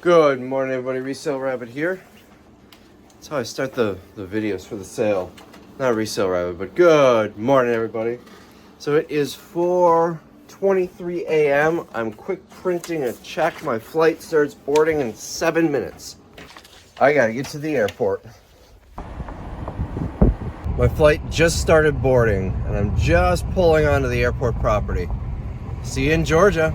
Good morning, everybody. Resale Rabbit here. That's how I start the videos for the sale. Not Resale Rabbit, but good morning, everybody. So it is 4:23 a.m. I'm quick printing a check. My flight starts boarding in 7 minutes. I gotta get to the airport. My flight just started boarding, and I'm just pulling onto the airport property. See you in Georgia.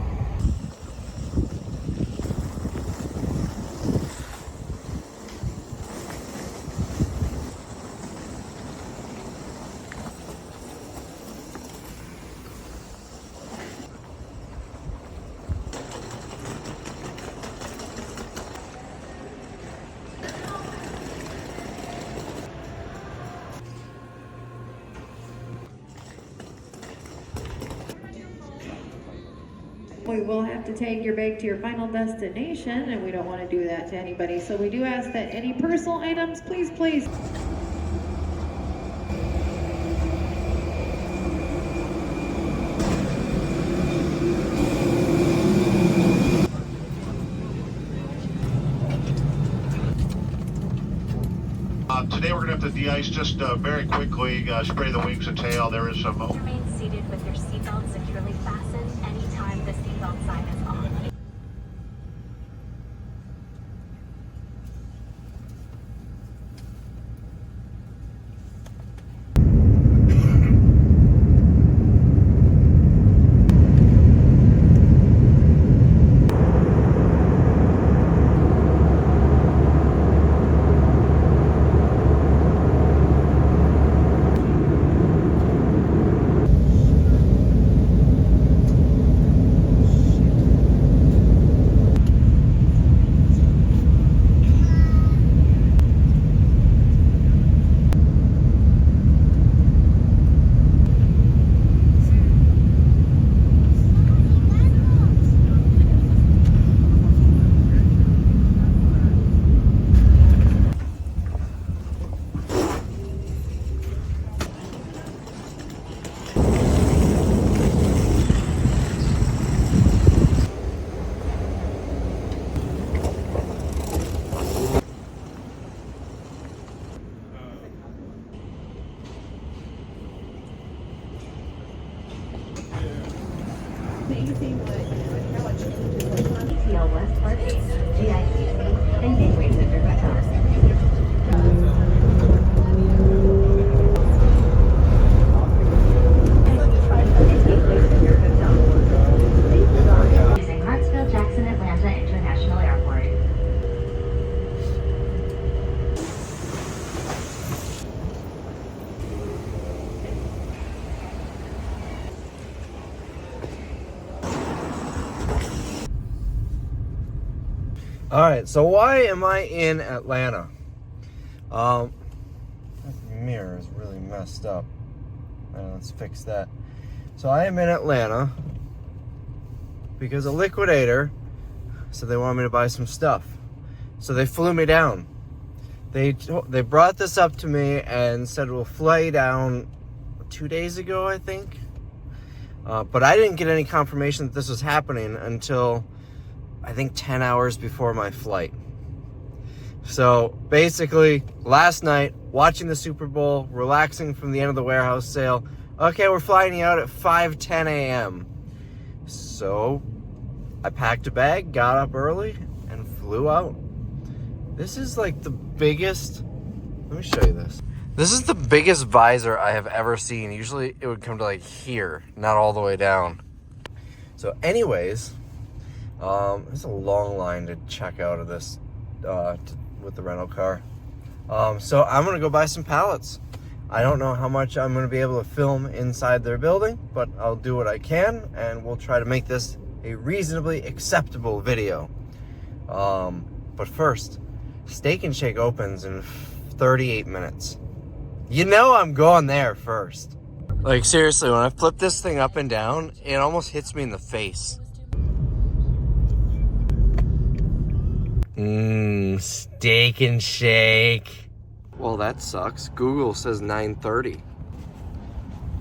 We will have to take your bag to your final destination, and we don't want to do that to anybody. So we do ask that any personal items, please. Today we're going to have to de-ice just very quickly, spray the wings and tail. There is some... Remain seated with your seatbelt securely fastened anytime the seatbelt sign is on. West Park, GICC, and Gateway Center hotels. Using Hartsfield Jackson Atlanta International Airport. All right, so why am I in Atlanta? This mirror is really messed up. Let's fix that. So I am in Atlanta because a liquidator said they wanted me to buy some stuff. So they flew me down. They brought this up to me and said we'll fly down 2 days ago, I think. But I didn't get any confirmation that this was happening until I think 10 hours before my flight. So basically, last night, watching the Super Bowl, relaxing from the end of the warehouse sale. Okay, we're flying you out at 5:10 a.m. So I packed a bag, got up early, and flew out. This is like the biggest, let me show you this. This is the biggest visor I have ever seen. Usually it would come to like here, not all the way down. So anyways, there's a long line to check out of this with the rental car. So I'm gonna go buy some pallets. I don't know how much I'm gonna be able to film inside their building, but I'll do what I can, and we'll try to make this a reasonably acceptable video. But first, Steak and Shake opens in 38 minutes. You know I'm going there first. Like seriously, when I flip this thing up and down, it almost hits me in the face. Steak and Shake. Well, that sucks. Google says 9:30.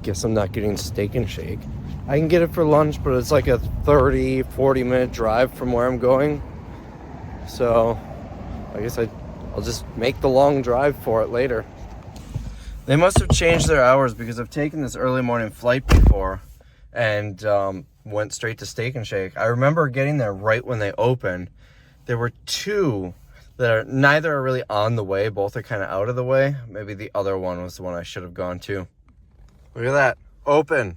Guess I'm not getting Steak and Shake. I can get it for lunch, but it's like a 30-40 minute drive from where I'm going. So I guess I'll just make the long drive for it later. They must have changed their hours because I've taken this early morning flight before and went straight to Steak and Shake. I remember getting there right when they opened. There were two that are, neither are really on the way. Both are kind of out of the way. Maybe the other one was the one I should have gone to. Look at that. Open.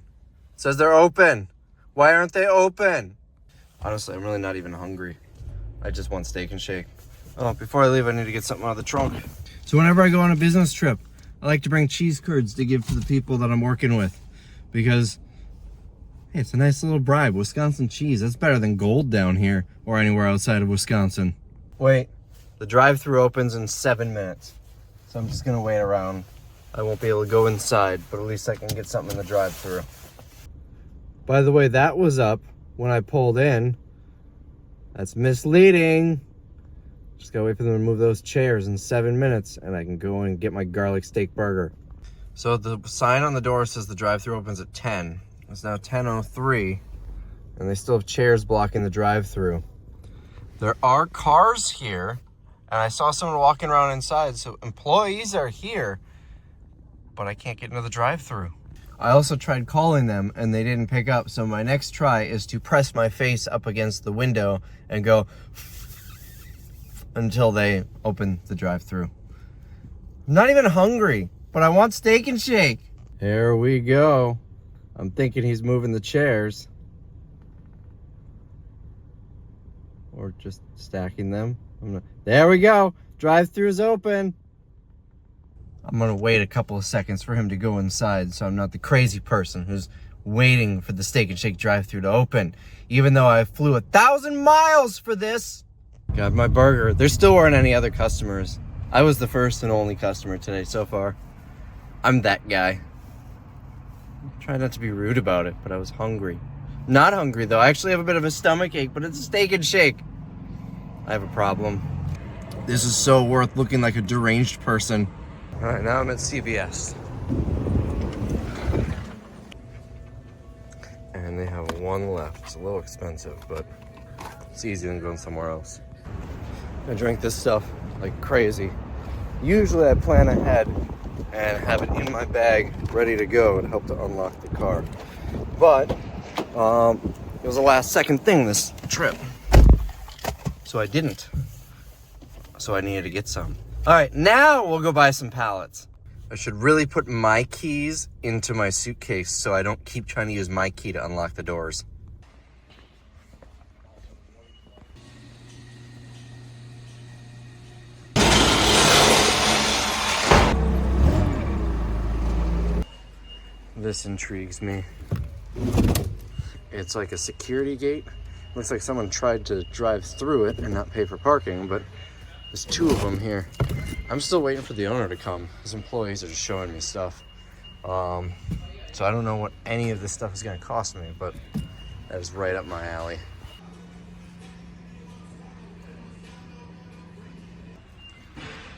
It says they're open. Why aren't they open? Honestly, I'm really not even hungry. I just want Steak and Shake. Oh, before I leave, I need to get something out of the trunk. So whenever I go on a business trip, I like to bring cheese curds to give to the people that I'm working with. Because, hey, it's a nice little bribe. Wisconsin cheese, that's better than gold down here or anywhere outside of Wisconsin. Wait, the drive-thru opens in 7 minutes. So I'm just gonna wait around. I won't be able to go inside, but at least I can get something in the drive-thru. By the way, that was up when I pulled in. That's misleading. Just gotta wait for them to move those chairs in 7 minutes and I can go and get my garlic steak burger. So the sign on the door says the drive-thru opens at 10. It's now 10:03 and they still have chairs blocking the drive-thru. There are cars here and I saw someone walking around inside, so employees are here, but I can't get into the drive-thru. I also tried calling them and they didn't pick up, so my next try is to press my face up against the window and go until they open the drive-thru. I'm not even hungry, but I want Steak and Shake. Here we go. I'm thinking he's moving the chairs. Or just stacking them. There we go. Drive-thru is open. I'm gonna wait a couple of seconds for him to go inside so I'm not the crazy person who's waiting for the Steak and Shake drive-thru to open, even though I flew 1,000 miles for this. Got my burger. There still weren't any other customers. I was the first and only customer today so far. I'm that guy. Try not to be rude about it, but I was hungry. Not hungry though. I actually have a bit of a stomach ache, but it's a Steak and Shake. I have a problem. This is so worth looking like a deranged person. All right, now I'm at CVS. And they have one left. It's a little expensive, but it's easier than going somewhere else. I drink this stuff like crazy. Usually I plan ahead and have it in my bag ready to go to help to unlock the car. But it was a last second thing this trip. So I didn't. So I needed to get some. All right, now we'll go buy some pallets. I should really put my keys into my suitcase so I don't keep trying to use my key to unlock the doors. This intrigues me. It's like a security gate. Looks like someone tried to drive through it and not pay for parking, but there's two of them here. I'm still waiting for the owner to come. His employees are just showing me stuff. So I don't know what any of this stuff is gonna cost me, but that is right up my alley.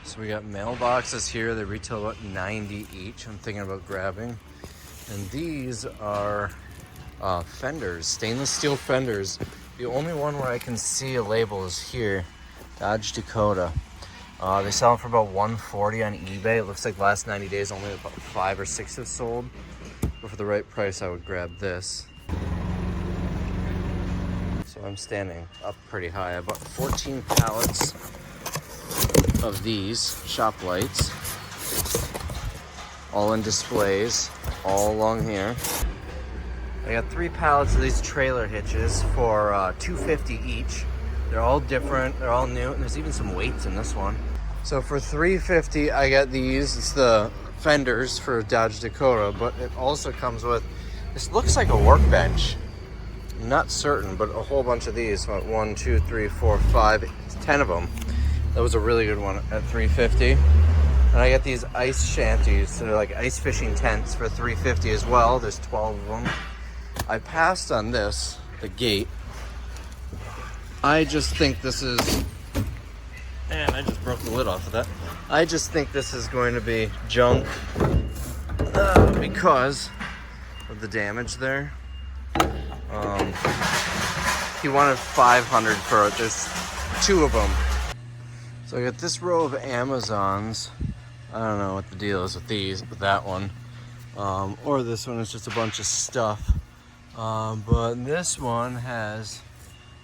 So we got mailboxes here. They retail about 90 each. I'm thinking about grabbing. And these are fenders, stainless steel fenders. The only one where I can see a label is here, Dodge Dakota. They sell them for about $140 on eBay. It looks like last 90 days only about 5 or 6 have sold. But for the right price, I would grab this. So I'm standing up pretty high. I bought 14 pallets of these shop lights, all in displays, all along here. I got 3 pallets of these trailer hitches for $250 each. They're all different, they're all new, and there's even some weights in this one. So for $350, I got these. It's the fenders for Dodge Dakota, but it also comes with, this looks like a workbench. I'm not certain, but a whole bunch of these. 1, 2, 3, 4, 5, 10 of them. That was a really good one at $350. And I got these ice shanties. They're like ice fishing tents for $350 as well. There's 12 of them. I passed on this, the gate. I just think this is, man, I just broke the lid off of that. I just think this is going to be junk because of the damage there. He wanted $500 for this 2 of them. So I got this row of Amazons. I don't know what the deal is with these, with that one. Or this one is just a bunch of stuff. But this one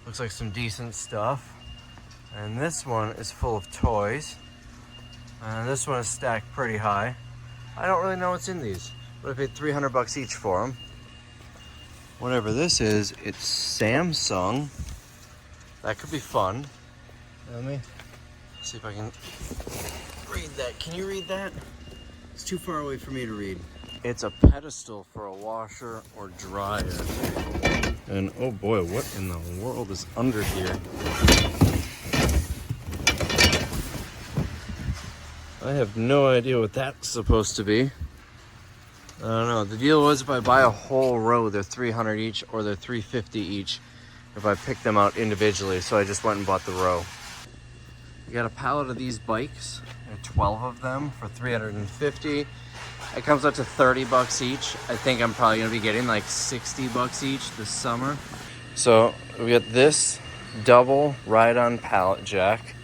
looks like some decent stuff. And this one is full of toys. And this one is stacked pretty high. I don't really know what's in these, but I paid $300 each for them. Whatever this is, it's Samsung. That could be fun. Let me see if I can read that. Can you read that? It's too far away for me to read. It's a pedestal for a washer or dryer. And oh boy, what in the world is under here? I have no idea what that's supposed to be. I don't know. The deal was if I buy a whole row, they're $300 each or they're $350 each if I pick them out individually. So I just went and bought the row. You got a pallet of these bikes, 12 of them for $350. It comes out to $30 each. I think I'm probably gonna be getting like $60 each this summer. So we got this double ride-on pallet jack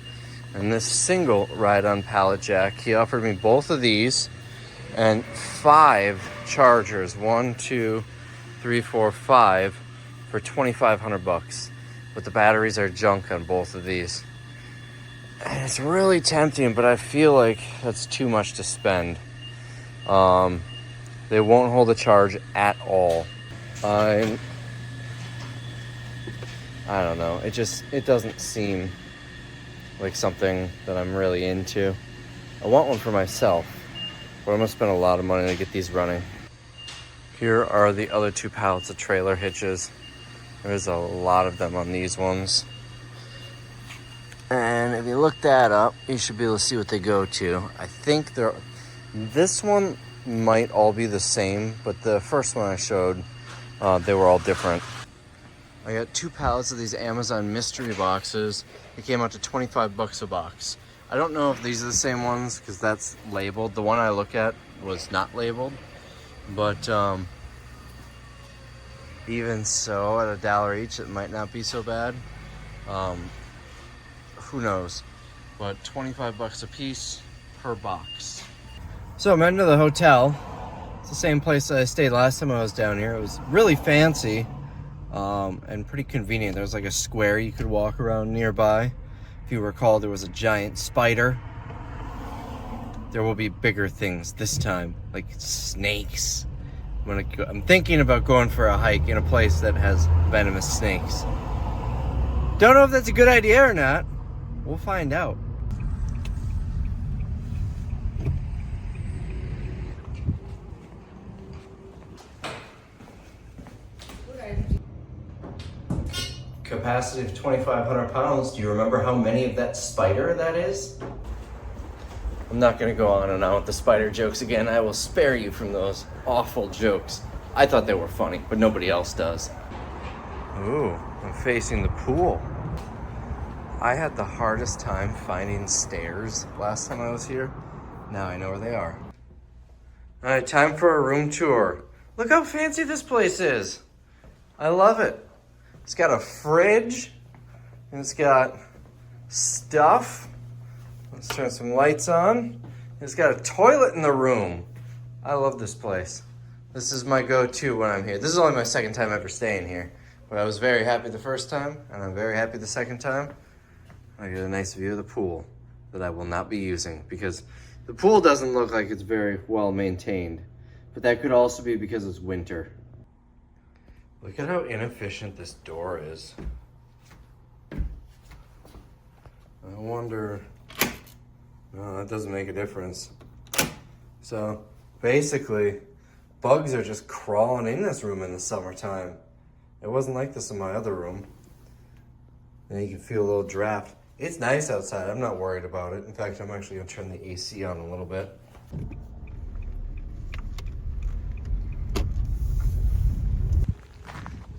and this single ride-on pallet jack. He offered me both of these and 5 chargers, 1, 2, 3, 4, 5 for $2,500. But the batteries are junk on both of these. And it's really tempting, but I feel like that's too much to spend. They won't hold a charge at all. I don't know. It doesn't seem like something that I'm really into. I want one for myself, but I'm gonna spend a lot of money to get these running. Here are the other 2 pallets of trailer hitches. There's a lot of them on these ones. And if you look that up, you should be able to see what they go to. I think this one might all be the same, but the first one I showed, they were all different. I got 2 pallets of these Amazon mystery boxes. It came out to $25 a box. I don't know if these are the same ones because that's labeled. The one I look at was not labeled, but even so, at $1 each, it might not be so bad. Who knows? But $25 a piece per box. So I'm heading to the hotel. It's the same place that I stayed last time I was down here. It was really fancy and pretty convenient. There was like a square you could walk around nearby. If you recall, there was a giant spider. There will be bigger things this time, like snakes. I'm thinking about going for a hike in a place that has venomous snakes. Don't know if that's a good idea or not. We'll find out. Capacity of 2,500 pounds. Do you remember how many of that spider that is? I'm not gonna go on and on with the spider jokes again. I will spare you from those awful jokes. I thought they were funny, but nobody else does. Ooh, I'm facing the pool. I had the hardest time finding stairs last time I was here. Now I know where they are. All right, time for a room tour. Look how fancy this place is. I love it. It's got a fridge, and it's got stuff. Let's turn some lights on. It's got a toilet in the room. I love this place. This is my go-to when I'm here. This is only my second time ever staying here, but I was very happy the first time, and I'm very happy the second time. I get a nice view of the pool that I will not be using because the pool doesn't look like it's very well maintained, but that could also be because it's winter. Look at how inefficient this door is. I wonder, no, that doesn't make a difference. So basically, bugs are just crawling in this room in the summertime. It wasn't like this in my other room. And you can feel a little draft. It's nice outside, I'm not worried about it. In fact, I'm actually gonna turn the AC on a little bit.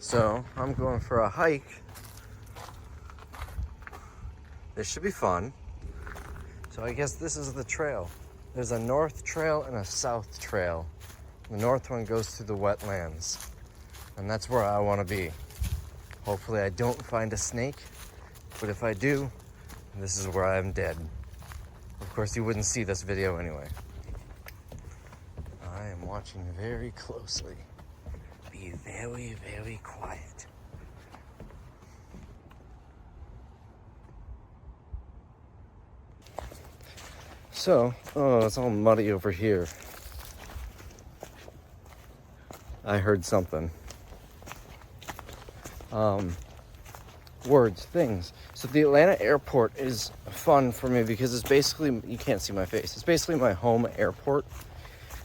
So, I'm going for a hike. This should be fun. So I guess this is the trail. There's a north trail and a south trail. The north one goes through the wetlands. And that's where I want to be. Hopefully I don't find a snake, but if I do, This is where I'm dead. Of course, you wouldn't see this video anyway. I am watching very closely. Be very, very quiet. So, oh, it's all muddy over here. I heard something. Words, things. So the Atlanta airport is fun for me because it's basically, you can't see my face, it's basically my home airport.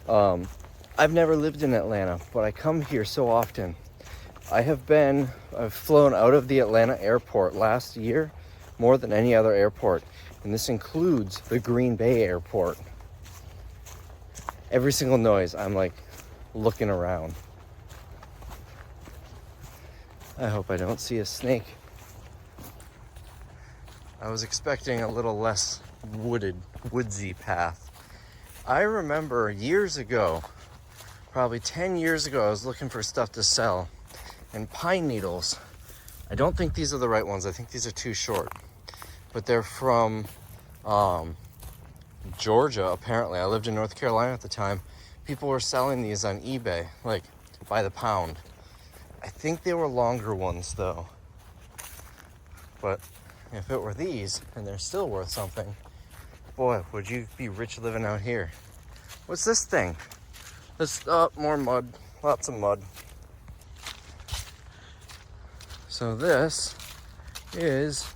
I've never lived in Atlanta, but I come here so often. I've flown out of the Atlanta airport last year more than any other airport. And this includes the Green Bay airport. Every single noise, I'm like looking around. I hope I don't see a snake. I was expecting a little less woodsy path. I remember years ago, probably 10 years ago, I was looking for stuff to sell. And pine needles, I don't think these are the right ones. I think these are too short. But they're from Georgia, apparently. I lived in North Carolina at the time. People were selling these on eBay, like by the pound. I think they were longer ones though. But if it were these, and they're still worth something, boy, would you be rich living out here. What's this thing? This, more mud, lots of mud. So this is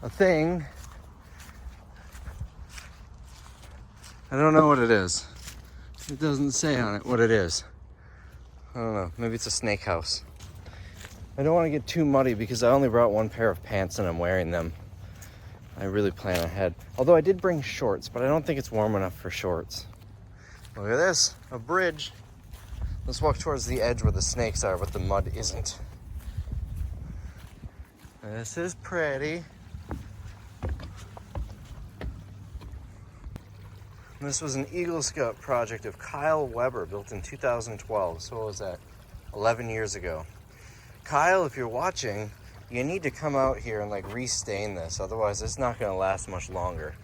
a thing. I don't know what it is. It doesn't say on it what it is. I don't know, maybe it's a snake house. I don't want to get too muddy because I only brought one pair of pants and I'm wearing them. I really plan ahead. Although I did bring shorts, but I don't think it's warm enough for shorts. Look at this, a bridge. Let's walk towards the edge where the snakes are, but the mud isn't. This is pretty. This was an Eagle Scout project of Kyle Weber, built in 2012. So what was that? 11 years ago. Kyle, if you're watching, you need to come out here and like restain this. Otherwise, it's not going to last much longer.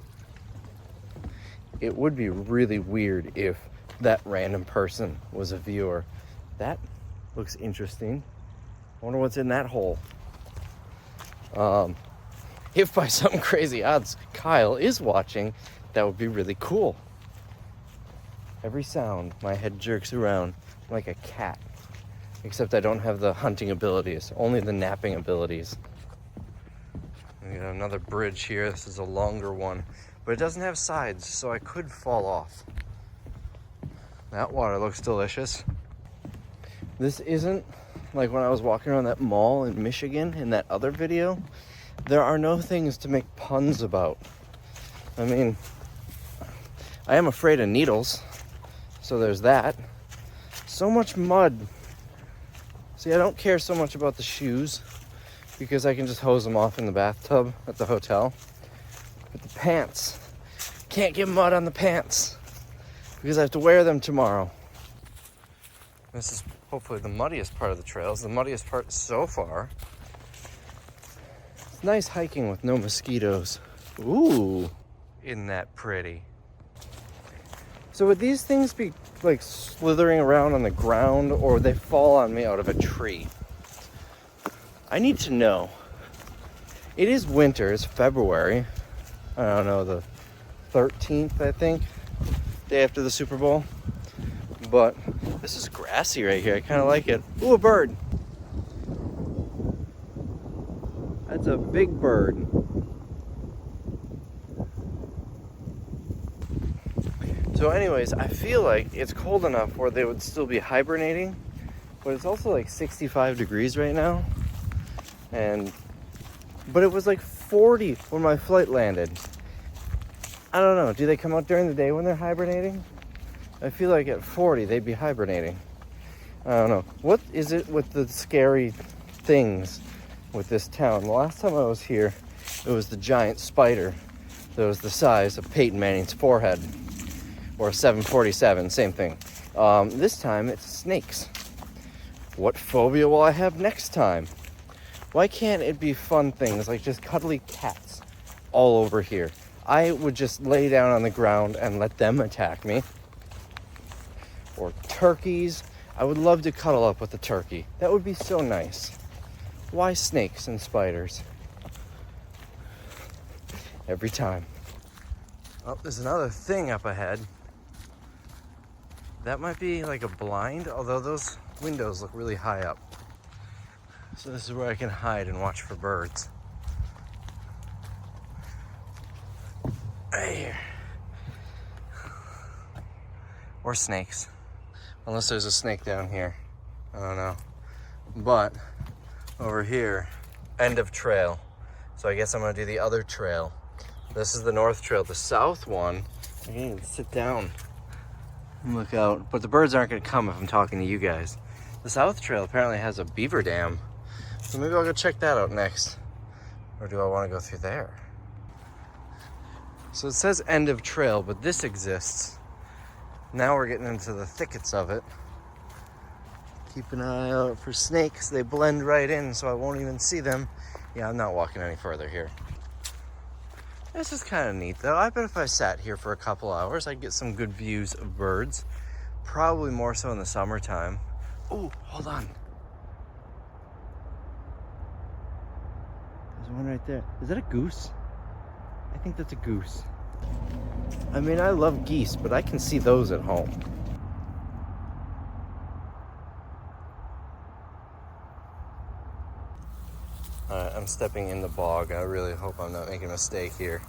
It would be really weird if that random person was a viewer. That looks interesting. I wonder what's in that hole. If by some crazy odds Kyle is watching, that would be really cool. Every sound, my head jerks around like a cat. Except I don't have the hunting abilities, only the napping abilities. We got another bridge here. This is a longer one, but it doesn't have sides, so I could fall off. That water looks delicious. This isn't like when I was walking around that mall in Michigan in that other video. There are no things to make puns about. I mean, I am afraid of needles, so there's that. So much mud. See, I don't care so much about the shoes because I can just hose them off in the bathtub at the hotel. But the pants, can't get mud on the pants because I have to wear them tomorrow. This is hopefully the muddiest part of the trails, the muddiest part so far. It's nice hiking with no mosquitoes. Ooh, isn't that pretty? So would these things be like slithering around on the ground, or would they fall on me out of a tree? I need to know. It is winter, it's February. I don't know, the 13th, I think, day after the Super Bowl. But this is grassy right here. I kind of like it. Ooh, a bird. That's a big bird. So anyways, I feel like it's cold enough where they would still be hibernating, but it's also like 65 degrees right now. But it was like 40 when my flight landed. I don't know, do they come out during the day when they're hibernating? I feel like at 40 they'd be hibernating. I don't know. What is it with the scary things with this town? The last time I was here, it was the giant spider that was the size of Peyton Manning's forehead. Or a 747, same thing. This time it's snakes. What phobia will I have next time? Why can't it be fun things like just cuddly cats all over here. I would just lay down on the ground and let them attack me. Or turkeys. I would love to cuddle up with a turkey. That would be so nice. Why snakes and spiders? Every time. Oh, there's another thing up ahead. That might be like a blind, although those windows look really high up. So this is where I can hide and watch for birds. Right here. Or snakes. Unless there's a snake down here. I don't know. But over here, end of trail. So I guess I'm gonna do the other trail. This is the north trail. The south one, I can even sit down and look out. But the birds aren't gonna come if I'm talking to you guys. The south trail apparently has a beaver dam. So maybe I'll go check that out next. Or do I wanna go through there? So it says end of trail, but this exists. Now we're getting into the thickets of it. Keep an eye out for snakes. They blend right in, so I won't even see them. Yeah, I'm not walking any further here. This is kind of neat, though. I bet if I sat here for a couple hours, I'd get some good views of birds. Probably more so in the summertime. Oh, hold on. There's one right there. Is that a goose? I think that's a goose. I mean, I love geese, but I can see those at home. Alright, I'm stepping in the bog. I really hope I'm not making a mistake here.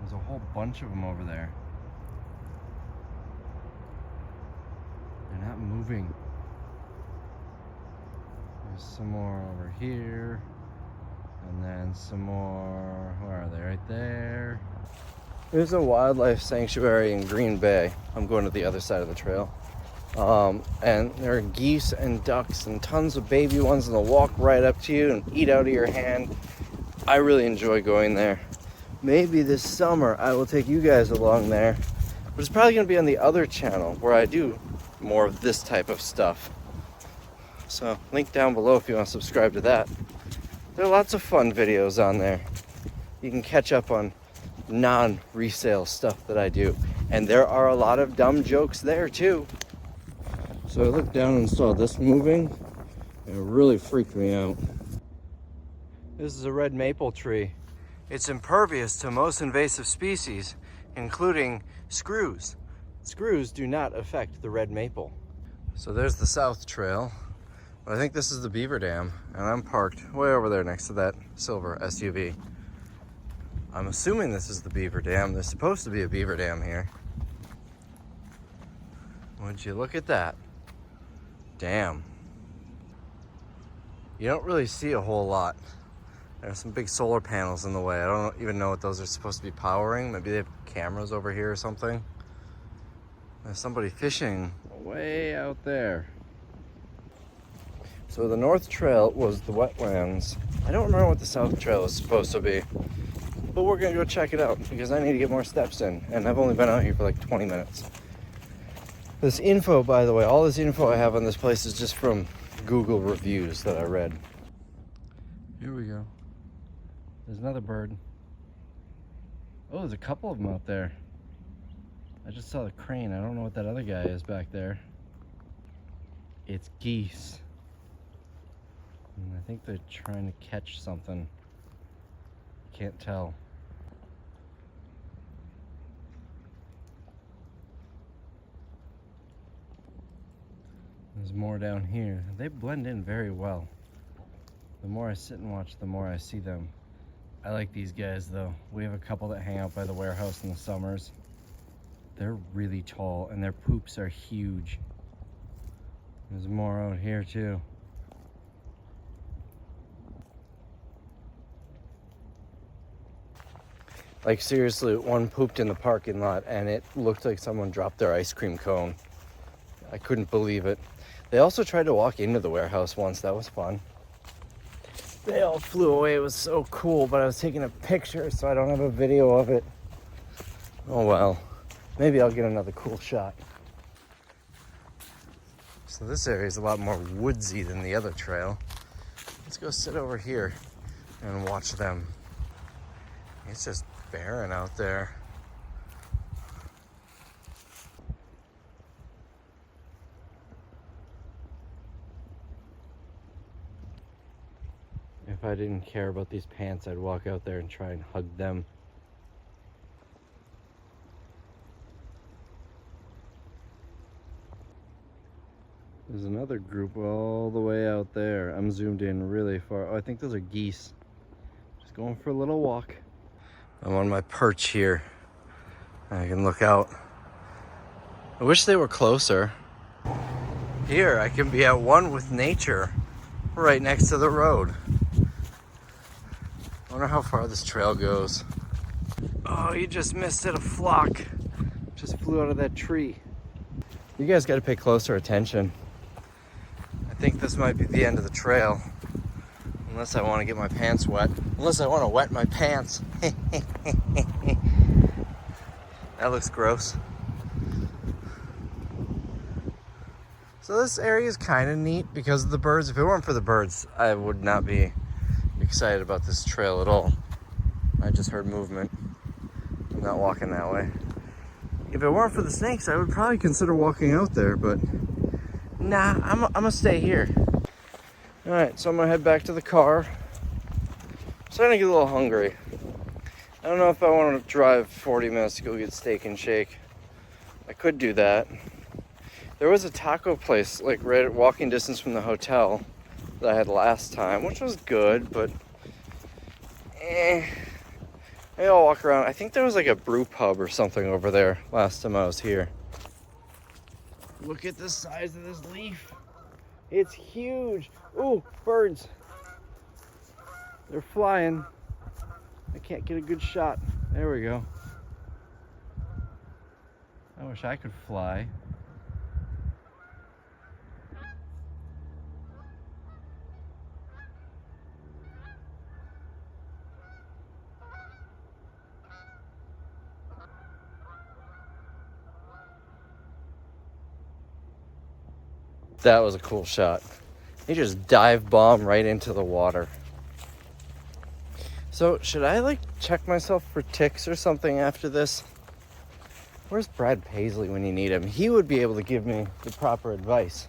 There's a whole bunch of them over there. They're not moving. There's some more over here. And then some more, where are they? Right there. There's a wildlife sanctuary in Green Bay. I'm going to the other side of the trail. And there are geese and ducks and tons of baby ones, and they'll walk right up to you and eat out of your hand. I really enjoy going there. Maybe this summer I will take you guys along there, but it's probably going to be on the other channel where I do more of this type of stuff. So link down below if you want to subscribe to that. There are lots of fun videos on there. You can catch up on non-resale stuff that I do. And there are a lot of dumb jokes there too. So I looked down and saw this moving, and it really freaked me out. This is a red maple tree. It's impervious to most invasive species, including screws. Screws do not affect the red maple. So there's the south trail. I think this is the beaver dam, and I'm parked way over there next to that silver SUV. I'm assuming this is the beaver dam. There's supposed to be a beaver dam here. Would you look at that? Damn. You don't really see a whole lot. There's some big solar panels in the way. I don't even know what those are supposed to be powering. Maybe they have cameras over here or something. There's somebody fishing way out there. So the north trail was the wetlands. I don't remember what the south trail is supposed to be, but we're gonna go check it out because I need to get more steps in, and I've only been out here for like 20 minutes. This info, by the way, all this info I have on this place is just from Google reviews that I read. Here we go. There's another bird. Oh, there's a couple of them out there. I just saw the crane. I don't know what that other guy is back there. It's geese. And I think they're trying to catch something. Can't tell. There's more down here. They blend in very well. The more I sit and watch, the more I see them. I like these guys though. We have a couple that hang out by the warehouse in the summers. They're really tall and their poops are huge. There's more out here too. Like seriously, one pooped in the parking lot and it looked like someone dropped their ice cream cone. I couldn't believe it. They also tried to walk into the warehouse once. That was fun. They all flew away. It was so cool, but I was taking a picture, so I don't have a video of it. Oh well. Maybe I'll get another cool shot. So this area is a lot more woodsy than the other trail. Let's go sit over here and watch them. It's just barren out there. If I didn't care about these pants, I'd walk out there and try and hug them. There's another group all the way out there. I'm zoomed in really far. Oh, I think those are geese. Just going for a little walk. I'm on my perch here. I can look out. I wish they were closer. Here, I can be at one with nature, right next to the road. I wonder how far this trail goes. Oh, you just missed it. A flock just flew out of that tree. You guys got to pay closer attention. I think this might be the end of the trail. Unless I want to get my pants wet. Unless I want to wet my pants. That looks gross. So this area is kind of neat because of the birds. If it weren't for the birds, I would not be excited about this trail at all. I just heard movement. I'm not walking that way. If it weren't for the snakes, I would probably consider walking out there, but nah, I'm gonna stay here. All right, so I'm gonna head back to the car. I'm starting to get a little hungry. I don't know if I want to drive 40 minutes to go get Steak and Shake. I could do that. There was a taco place like right at walking distance from the hotel that I had last time, which was good, but maybe I'll walk around. I think there was like a brew pub or something over there last time I was here. Look at the size of this leaf. It's huge. Ooh, birds. They're flying. I can't get a good shot. There we go. I wish I could fly. That was a cool shot. He just dive bomb right into the water. So should I like check myself for ticks or something after this? Where's Brad Paisley when you need him? He would be able to give me the proper advice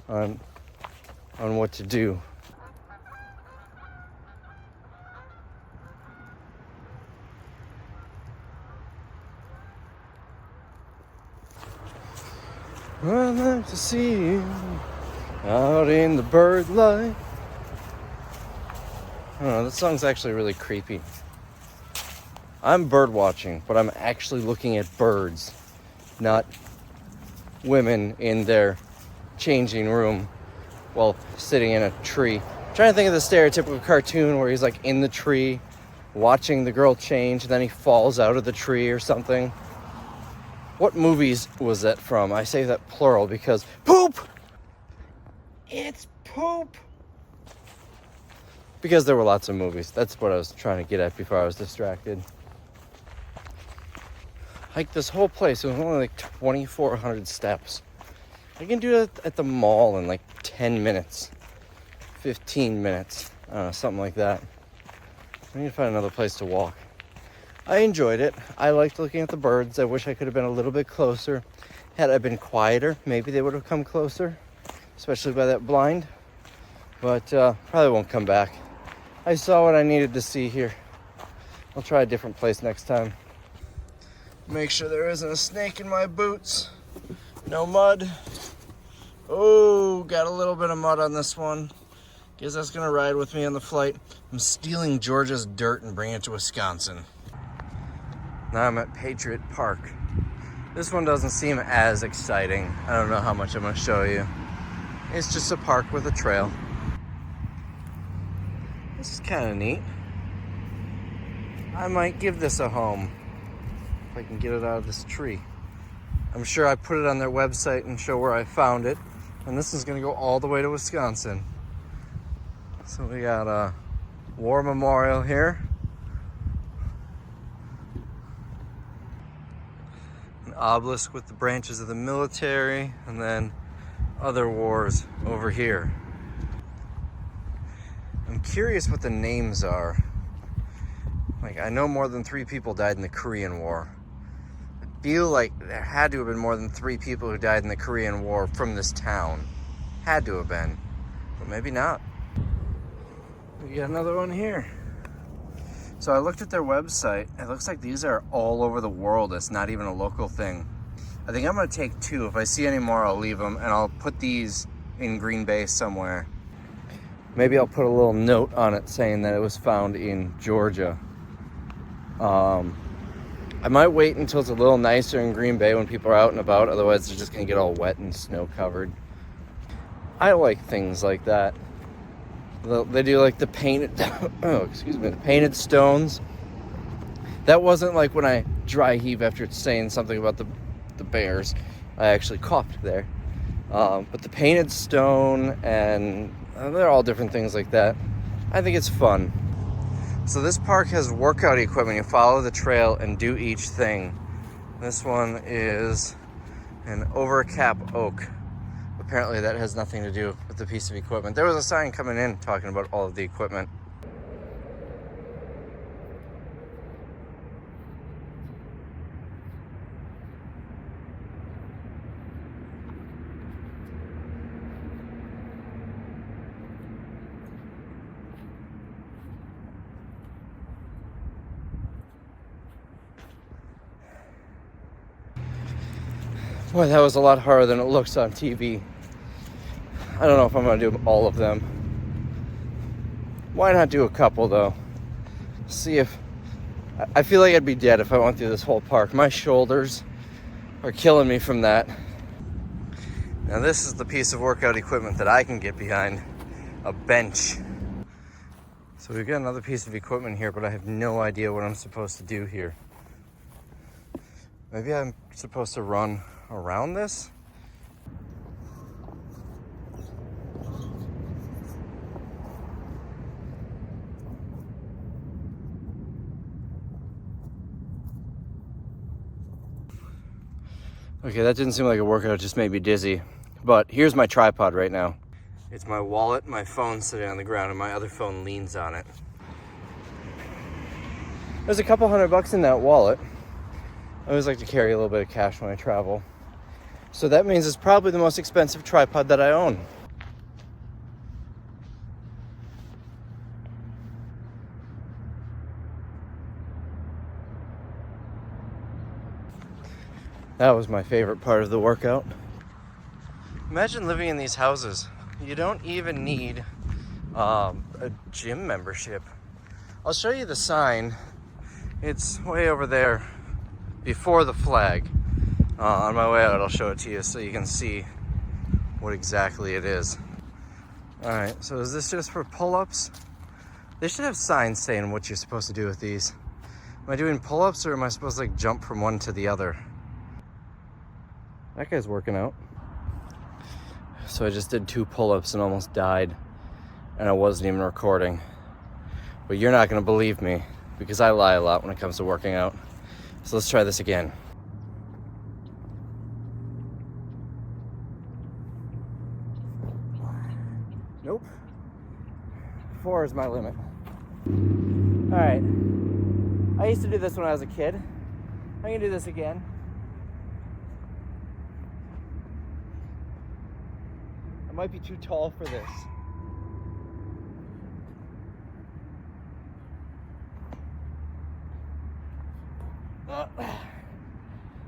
on what to do. I'd like to see you out in the bird life. I don't know, this song's actually really creepy. I'm bird watching, but I'm actually looking at birds, not women in their changing room while sitting in a tree. I'm trying to think of the stereotypical cartoon where he's like in the tree watching the girl change and then he falls out of the tree or something. What movies was that from? I say that plural because poop! It's poop! Because there were lots of movies. That's what I was trying to get at before I was distracted. Like this whole place, it was only like 2,400 steps. I can do that at the mall in like 10 minutes. 15 minutes. I don't know, something like that. I need to find another place to walk. I enjoyed it. I liked looking at the birds. I wish I could have been a little bit closer. Had I been quieter, maybe they would have come closer, especially by that blind. But probably won't come back. I saw what I needed to see here. I'll try a different place next time. Make sure there isn't a snake in my boots. No mud. Oh, got a little bit of mud on this one. Guess that's gonna ride with me on the flight. I'm stealing Georgia's dirt and bringing it to Wisconsin. Now I'm at Patriot Park. This one doesn't seem as exciting. I don't know how much I'm gonna show you. It's just a park with a trail. This is kind of neat. I might give this a home if I can get it out of this tree. I'm sure I put it on their website and show where I found it. And this is gonna go all the way to Wisconsin. So we got a war memorial here. An obelisk with the branches of the military, and then other wars over here. curious what the names are. Like, I know more than 3 people died in the Korean War. I feel like there had to have been more than 3 people who died in the Korean War from this town. Had to have been, but maybe not. We got another one here. So I looked at their website. It looks like these are all over the world. It's not even a local thing. I think I'm gonna take 2. If I see any more, I'll leave them, and I'll put these in Green Bay somewhere. Maybe I'll put a little note on it saying that it was found in Georgia. I might wait until it's a little nicer in Green Bay when people are out and about. Otherwise, they're just gonna get all wet and snow covered. I like things like that. They do like the painted, the painted stones. That wasn't like when I dry heave after saying something about the bears. I actually coughed there. But the painted stone, and they're all different things like that. I think it's fun. So this park has workout equipment. You follow the trail and do each thing. This one is an overcap oak. Apparently that has nothing to do with the piece of equipment. There was a sign coming in talking about all of the equipment. Boy, that was a lot harder than it looks on TV. I don't know if I'm gonna do all of them. Why not do a couple though? See if, I feel like I'd be dead if I went through this whole park. My shoulders are killing me from that. Now this is the piece of workout equipment that I can get behind, a bench. So we've got another piece of equipment here, but I have no idea what I'm supposed to do here. Maybe I'm supposed to run around this? Okay, that didn't seem like a workout, it just made me dizzy. But here's my tripod right now. It's my wallet, my phone sitting on the ground, and my other phone leans on it. There's a couple $100 in that wallet. I always like to carry a little bit of cash when I travel. So that means it's probably the most expensive tripod that I own. That was my favorite part of the workout. Imagine living in these houses. You don't even need a gym membership. I'll show you the sign. It's way over there before the flag. On my way out, I'll show it to you so you can see what exactly it is. All right, so is this just for pull-ups? They should have signs saying what you're supposed to do with these. Am I doing pull-ups or am I supposed to like jump from one to the other? That guy's working out. So I just did 2 pull-ups and almost died, and I wasn't even recording. But you're not gonna believe me because I lie a lot when it comes to working out. So let's try this again. Nope. 4 is my limit. All right. I used to do this when I was a kid. I can do this again. I might be too tall for this.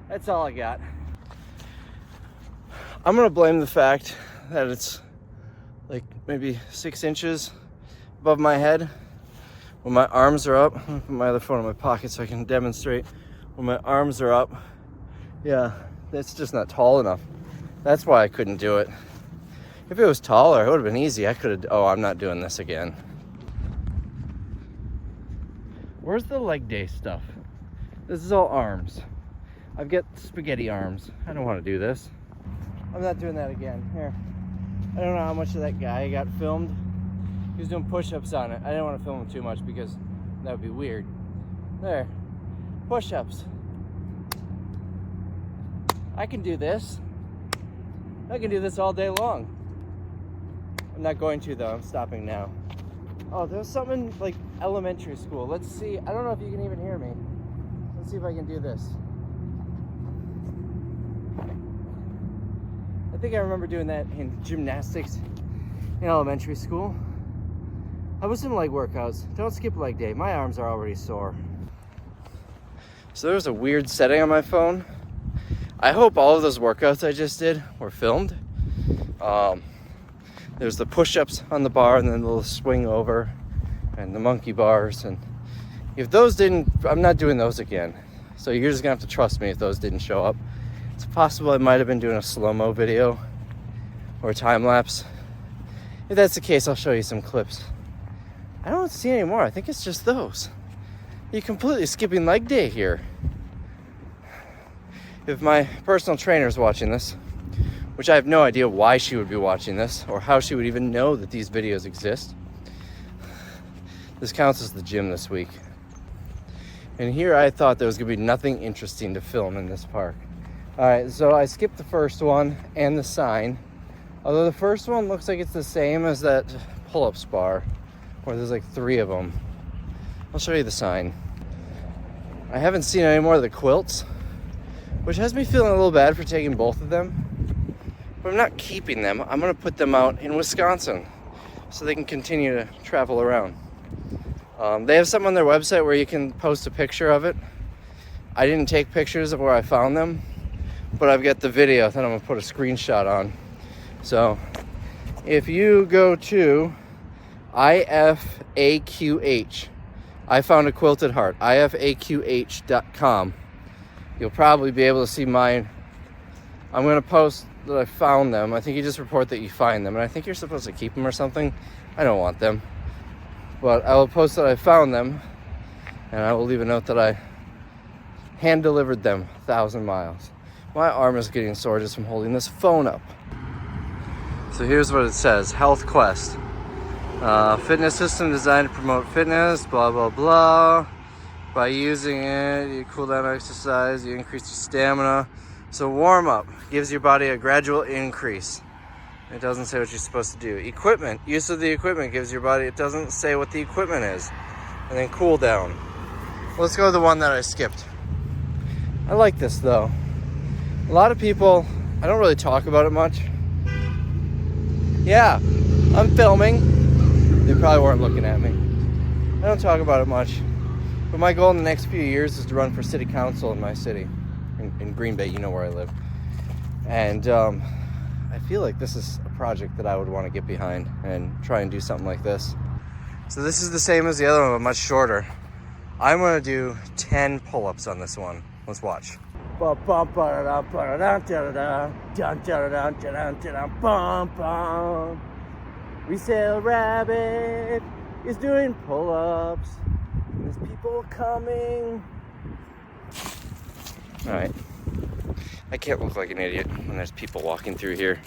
That's all I got. I'm gonna blame the fact that it's like maybe 6 inches above my head. When my arms are up, I'm gonna put my other phone in my pocket so I can demonstrate. When my arms are up, yeah, that's just not tall enough. That's why I couldn't do it. If it was taller, it would have been easy. I could have, oh, I'm not doing this again. Where's the leg day stuff? This is all arms. I've got spaghetti arms. I don't want to do this. I'm not doing that again. Here. I don't know how much of that guy got filmed. He was doing push-ups on it. I didn't want to film him too much because that would be weird. There. Push-ups. I can do this. I can do this all day long. I'm not going to though. I'm stopping now. Oh, there's something like elementary school. Let's see. I don't know if you can even hear me. Let's see if I can do this. I think I remember doing that in gymnastics in elementary school. I was in leg workouts. Don't skip leg day. My arms are already sore. So there was a weird setting on my phone. I hope all of those workouts I just did were filmed. There's the push-ups on the bar and then the little swing over and the monkey bars. And if those didn't, I'm not doing those again. So you're just gonna have to trust me if those didn't show up. It's possible I might have been doing a slow-mo video or a time lapse. If that's the case, I'll show you some clips. I don't see any more. I think it's just those. You're completely skipping leg day here. If my personal trainer is watching this, which I have no idea why she would be watching this or how she would even know that these videos exist. This counts as the gym this week. And here I thought there was gonna be nothing interesting to film in this park. All right, so I skipped the first one and the sign. Although the first one looks like it's the same as that pull-ups bar, where there's like 3 of them. I'll show you the sign. I haven't seen any more of the quilts, which has me feeling a little bad for taking both of them. But I'm not keeping them. I'm gonna put them out in Wisconsin so they can continue to travel around. They have something on their website where you can post a picture of it. I didn't take pictures of where I found them, but I've got the video that I'm gonna put a screenshot on. So if you go to IFAQH, I found a quilted heart, IFAQH.com, you'll probably be able to see mine. I'm gonna post that I found them. I think you just report that you find them, and I think you're supposed to keep them or something. I don't want them, but I will post that I found them, and I will leave a note that I hand delivered them 1,000 miles. My arm is getting sore just from holding this phone up. So here's what it says: Health Quest, fitness system designed to promote fitness, blah blah blah. By using it, you cool down exercise, you increase your stamina. So warm up gives your body a gradual increase. It doesn't say what you're supposed to do. Equipment, use of the equipment gives your body, it doesn't say what the equipment is. And then cool down. Let's go to the one that I skipped. I like this though. A lot of people, I don't really talk about it much. Yeah, I'm filming. They probably weren't looking at me. I don't talk about it much. But my goal in the next few years is to run for city council in my city. In Green Bay, you know where I live. And I feel like this is a project that I would want to get behind and try and do something like this. So this is the same as the other one, but much shorter. I'm going to do 10 pull-ups on this one. Let's watch. Resale Rabbit is doing pull-ups. There's people coming. All right. I can't look like an idiot when there's people walking through here.